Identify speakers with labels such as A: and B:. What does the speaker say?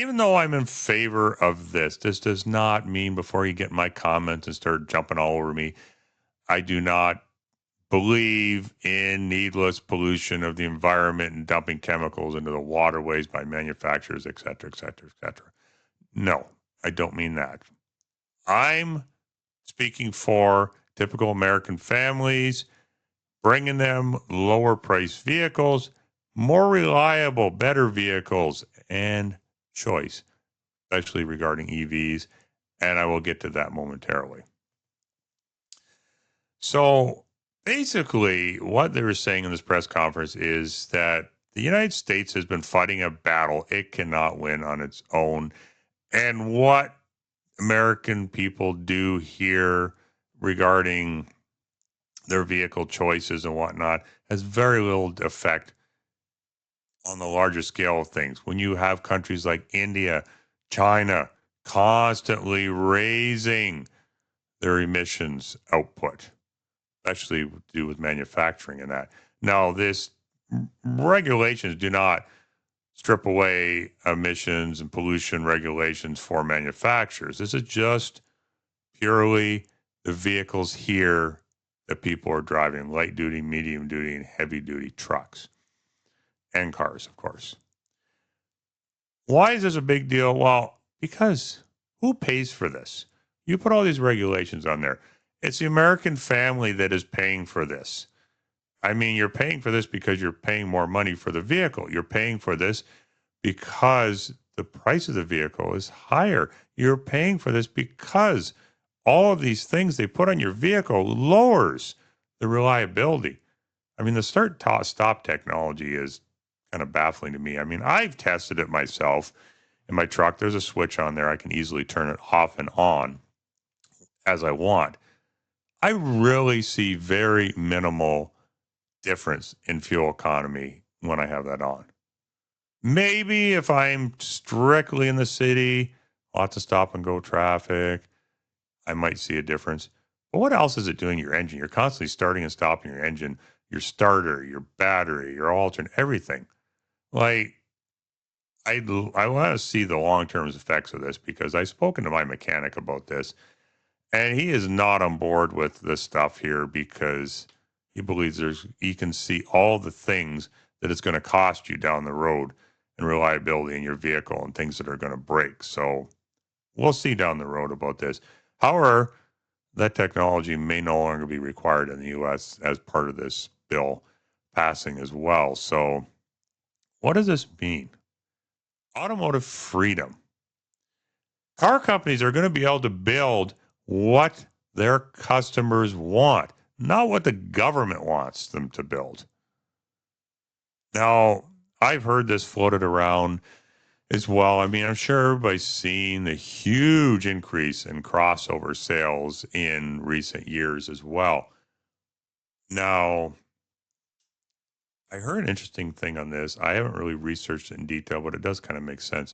A: Even though I'm in favor of this does not mean before you get my comments and start jumping all over me, I do not believe in needless pollution of the environment and dumping chemicals into the waterways by manufacturers, et cetera, et cetera, et cetera. No, I don't mean that. I'm speaking for typical American families, bringing them lower priced vehicles, more reliable, better vehicles, and choice, especially regarding EVs. And I will get to that momentarily. So basically, what they were saying in this press conference is that the United States has been fighting a battle it cannot win on its own. And what American people do here regarding their vehicle choices and whatnot has very little effect on the larger scale of things. When you have countries like India, China constantly raising their emissions output, especially to do with manufacturing and that. Now, this regulations do not strip away emissions and pollution regulations for manufacturers. This is just purely the vehicles here that people are driving light duty, medium duty, and heavy duty trucks and cars, of course. Why is this a big deal? Well, because who pays for this? You put all these regulations on there. It's the American family that is paying for this. I mean, you're paying for this because you're paying more money for the vehicle. You're paying for this because the price of the vehicle is higher. You're paying for this because all of these things they put on your vehicle lowers the reliability. I mean, the stop technology is kind of baffling to me. I mean, I've tested it myself in my truck. There's a switch on there. I can easily turn it off and on as I want. I really see very minimal difference in fuel economy when I have that on. Maybe if I'm strictly in the city, lots of stop and go traffic, I might see a difference. But what else is it doing to your engine? You're constantly starting and stopping your engine, your starter, your battery, your alternate, everything. Like, I want to see the long term effects of this because I've spoken to my mechanic about this, and he is not on board with this stuff here because he believes he can see all the things that it's going to cost you down the road and reliability in your vehicle and things that are going to break. So we'll see down the road about this. However, that technology may no longer be required in the U.S. as part of this bill passing as well. So, what does this mean? Automotive freedom. Car companies are going to be able to build what their customers want, not what the government wants them to build. Now, I've heard this floated around as well. I mean, I'm sure everybody's seen the huge increase in crossover sales in recent years as well. Now, I heard an interesting thing on this. I haven't really researched it in detail, but it does kind of make sense.